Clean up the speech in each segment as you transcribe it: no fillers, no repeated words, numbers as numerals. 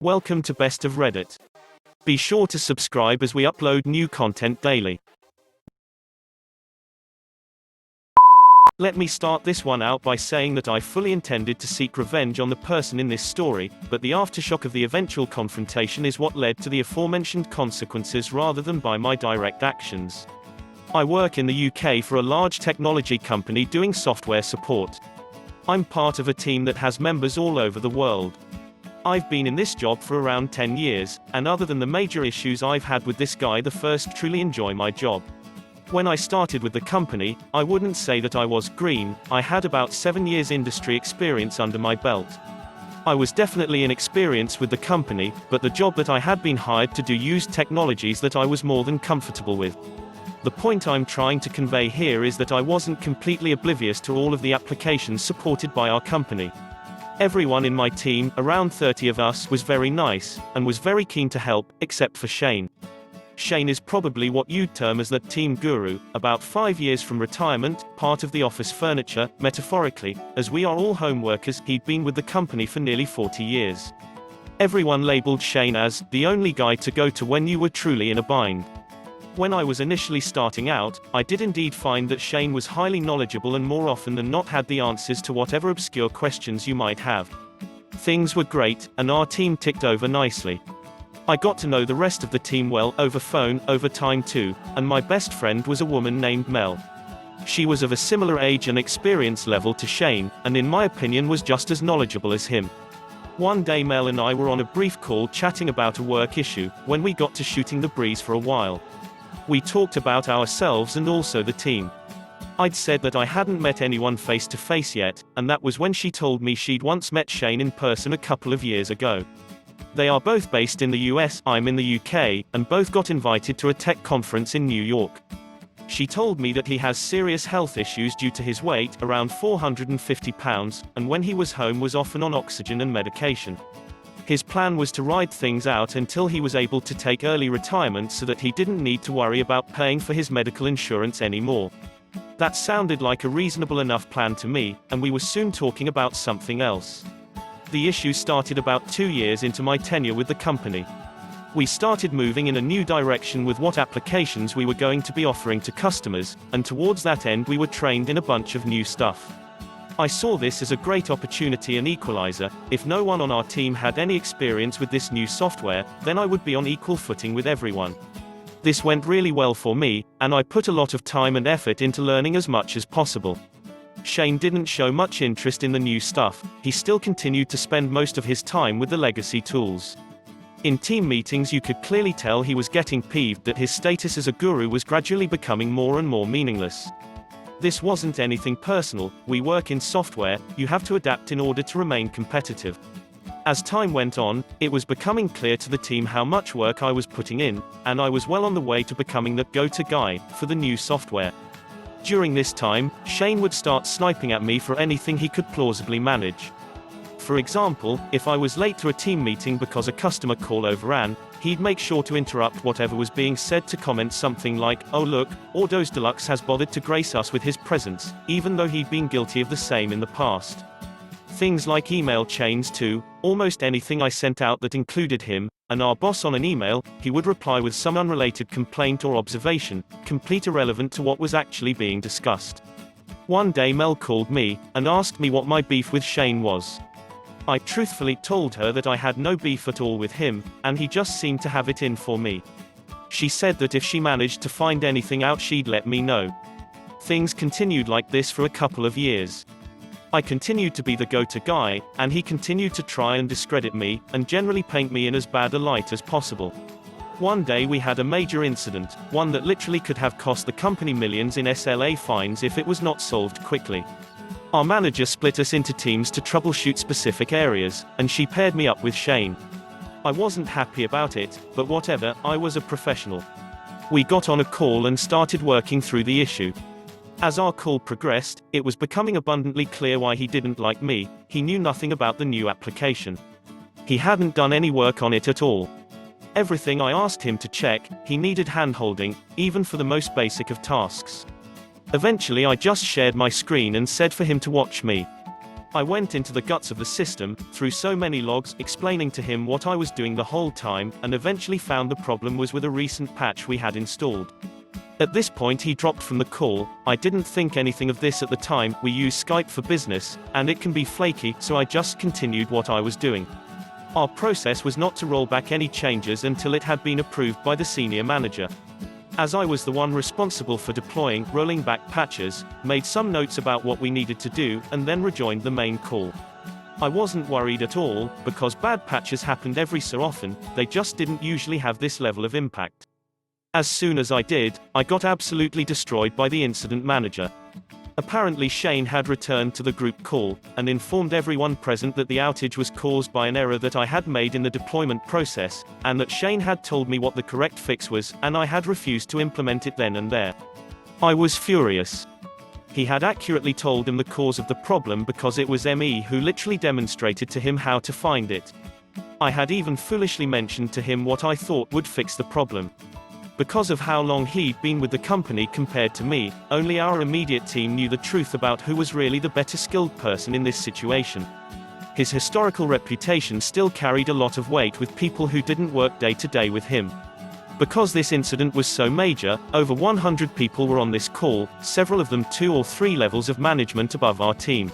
Welcome to Best of Reddit. Be sure to subscribe as we upload new content daily. Let me start this one out by saying that I fully intended to seek revenge on the person in this story, but the aftershock of the eventual confrontation is what led to the aforementioned consequences rather than by my direct actions. I work in the UK for a large technology company doing software support. I'm part of a team that has members all over the world. I've been in this job for around 10 years, and other than the major issues I've had with this guy, the first truly enjoy my job. When I started with the company, I wouldn't say that I was green. I had about 7 years industry experience under my belt. I was definitely inexperienced with the company, but the job that I had been hired to do used technologies that I was more than comfortable with. The point I'm trying to convey here is that I wasn't completely oblivious to all of the applications supported by our company. Everyone in my team, around 30 of us, was very nice, and was very keen to help, except for Shane. Shane is probably what you'd term as the team guru, about 5 years from retirement, part of the office furniture, metaphorically, as we are all home workers. He'd been with the company for nearly 40 years. Everyone labeled Shane as the only guy to go to when you were truly in a bind. When I was initially starting out, I did indeed find that Shane was highly knowledgeable and more often than not had the answers to whatever obscure questions you might have. Things were great, and our team ticked over nicely. I got to know the rest of the team well, over phone, over time too, and my best friend was a woman named Mel. She was of a similar age and experience level to Shane, and in my opinion was just as knowledgeable as him. One day Mel and I were on a brief call chatting about a work issue, when we got to shooting the breeze for a while. We talked about ourselves and also the team. I'd said that I hadn't met anyone face to face yet, and that was when she told me she'd once met Shane in person a couple of years ago. They are both based in the US, I'm in the UK, and both got invited to a tech conference in New York. She told me that he has serious health issues due to his weight, around 450 pounds, and when he was home was often on oxygen and medication. His plan was to ride things out until he was able to take early retirement so that he didn't need to worry about paying for his medical insurance anymore. That sounded like a reasonable enough plan to me, and we were soon talking about something else. The issue started about 2 years into my tenure with the company. We started moving in a new direction with what applications we were going to be offering to customers, and towards that end we were trained in a bunch of new stuff. I saw this as a great opportunity and equalizer. If no one on our team had any experience with this new software, then I would be on equal footing with everyone. This went really well for me, and I put a lot of time and effort into learning as much as possible. Shane didn't show much interest in the new stuff. He still continued to spend most of his time with the legacy tools. In team meetings you could clearly tell he was getting peeved that his status as a guru was gradually becoming more and more meaningless. This wasn't anything personal. We work in software, you have to adapt in order to remain competitive. As time went on, it was becoming clear to the team how much work I was putting in, and I was well on the way to becoming the go-to guy for the new software. During this time, Shane would start sniping at me for anything he could plausibly manage. For example, if I was late to a team meeting because a customer call overran, he'd make sure to interrupt whatever was being said to comment something like, "Oh look, Autos Deluxe has bothered to grace us with his presence," even though he'd been guilty of the same in the past. Things like email chains too. Almost anything I sent out that included him and our boss on an email, he would reply with some unrelated complaint or observation, complete irrelevant to what was actually being discussed. One day Mel called me and asked me what my beef with Shane was. I truthfully told her that I had no beef at all with him, and he just seemed to have it in for me. She said that if she managed to find anything out she'd let me know. Things continued like this for a couple of years. I continued to be the go-to guy, and he continued to try and discredit me, and generally paint me in as bad a light as possible. One day we had a major incident, one that literally could have cost the company millions in SLA fines if it was not solved quickly. Our manager split us into teams to troubleshoot specific areas, and she paired me up with Shane. I wasn't happy about it, but whatever, I was a professional. We got on a call and started working through the issue. As our call progressed, it was becoming abundantly clear why he didn't like me. He knew nothing about the new application. He hadn't done any work on it at all. Everything I asked him to check, he needed hand-holding, even for the most basic of tasks. Eventually I just shared my screen and said for him to watch me. I went into the guts of the system, through so many logs, explaining to him what I was doing the whole time, and eventually found the problem was with a recent patch we had installed. At this point he dropped from the call. I didn't think anything of this at the time, we use Skype for business, and it can be flaky, so I just continued what I was doing. Our process was not to roll back any changes until it had been approved by the senior manager. As I was the one responsible for deploying, rolling back patches, made some notes about what we needed to do, and then rejoined the main call. I wasn't worried at all, because bad patches happened every so often, they just didn't usually have this level of impact. As soon as I did, I got absolutely destroyed by the incident manager. Apparently Shane had returned to the group call, and informed everyone present that the outage was caused by an error that I had made in the deployment process, and that Shane had told me what the correct fix was, and I had refused to implement it then and there. I was furious. He had accurately told him the cause of the problem because it was ME who literally demonstrated to him how to find it. I had even foolishly mentioned to him what I thought would fix the problem. Because of how long he'd been with the company compared to me, only our immediate team knew the truth about who was really the better skilled person in this situation. His historical reputation still carried a lot of weight with people who didn't work day to day with him. Because this incident was so major, over 100 people were on this call, several of them 2 or 3 levels of management above our team.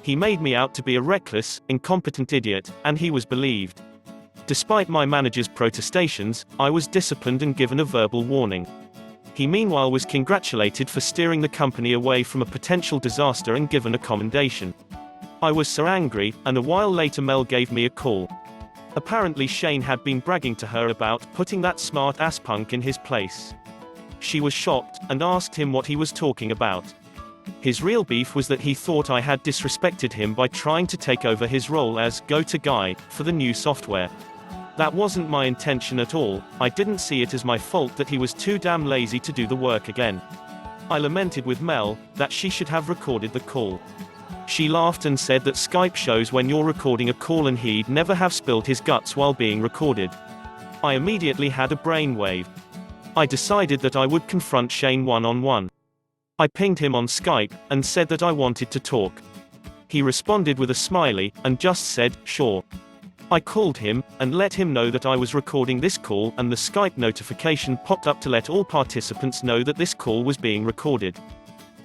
He made me out to be a reckless, incompetent idiot, and he was believed. Despite my manager's protestations, I was disciplined and given a verbal warning. He meanwhile was congratulated for steering the company away from a potential disaster and given a commendation. I was so angry, and a while later Mel gave me a call. Apparently Shane had been bragging to her about putting that smart-ass punk in his place. She was shocked, and asked him what he was talking about. His real beef was that he thought I had disrespected him by trying to take over his role as go-to guy for the new software. That wasn't my intention at all. I didn't see it as my fault that he was too damn lazy to do the work again. I lamented with Mel that she should have recorded the call. She laughed and said that Skype shows when you're recording a call and he'd never have spilled his guts while being recorded. I immediately had a brainwave. I decided that I would confront Shane one-on-one. I pinged him on Skype, and said that I wanted to talk. He responded with a smiley, and just said, sure. I called him, and let him know that I was recording this call, and the Skype notification popped up to let all participants know that this call was being recorded.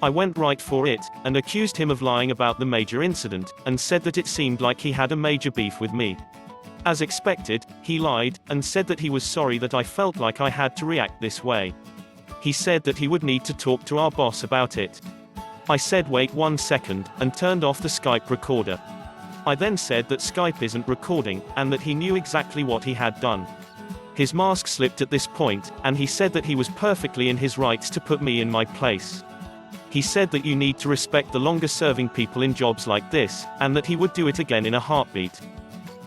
I went right for it, and accused him of lying about the major incident, and said that it seemed like he had a major beef with me. As expected, he lied, and said that he was sorry that I felt like I had to react this way. He said that he would need to talk to our boss about it. I said wait 1 second, and turned off the Skype recorder. I then said that Skype isn't recording, and that he knew exactly what he had done. His mask slipped at this point, and he said that he was perfectly in his rights to put me in my place. He said that you need to respect the longer-serving people in jobs like this, and that he would do it again in a heartbeat.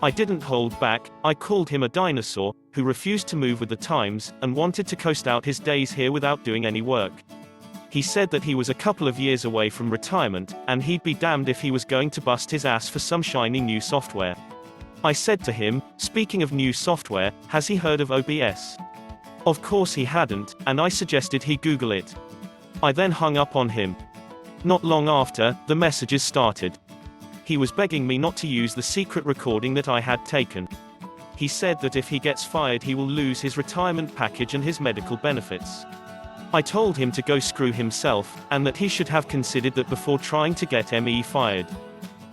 I didn't hold back. I called him a dinosaur, who refused to move with the times, and wanted to coast out his days here without doing any work. He said that he was a couple of years away from retirement, and he'd be damned if he was going to bust his ass for some shiny new software. I said to him, speaking of new software, has he heard of OBS? Of course he hadn't, and I suggested he Google it. I then hung up on him. Not long after, the messages started. He was begging me not to use the secret recording that I had taken. He said that if he gets fired he will lose his retirement package and his medical benefits. I told him to go screw himself, and that he should have considered that before trying to get ME fired.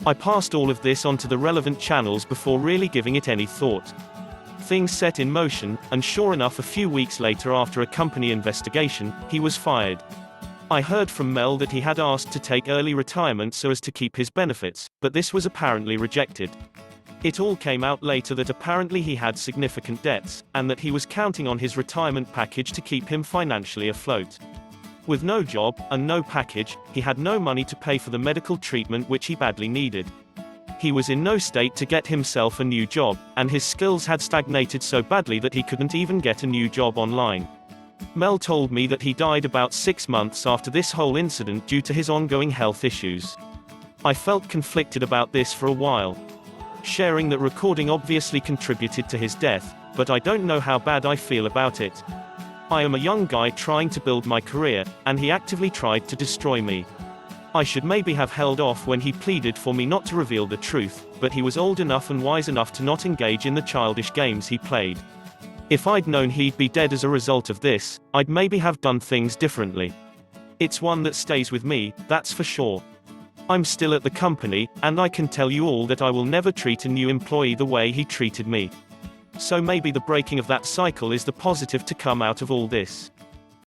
I passed all of this onto the relevant channels before really giving it any thought. Things set in motion, and sure enough a few weeks later after a company investigation, he was fired. I heard from Mel that he had asked to take early retirement so as to keep his benefits, but this was apparently rejected. It all came out later that apparently he had significant debts, and that he was counting on his retirement package to keep him financially afloat. With no job, and no package, he had no money to pay for the medical treatment which he badly needed. He was in no state to get himself a new job, and his skills had stagnated so badly that he couldn't even get a new job online. Mel told me that he died about 6 months after this whole incident due to his ongoing health issues. I felt conflicted about this for a while. Sharing that recording obviously contributed to his death, but I don't know how bad I feel about it. I am a young guy trying to build my career, and he actively tried to destroy me. I should maybe have held off when he pleaded for me not to reveal the truth, but he was old enough and wise enough to not engage in the childish games he played. If I'd known he'd be dead as a result of this, I'd maybe have done things differently. It's one that stays with me, that's for sure. I'm still at the company, and I can tell you all that I will never treat a new employee the way he treated me. So maybe the breaking of that cycle is the positive to come out of all this.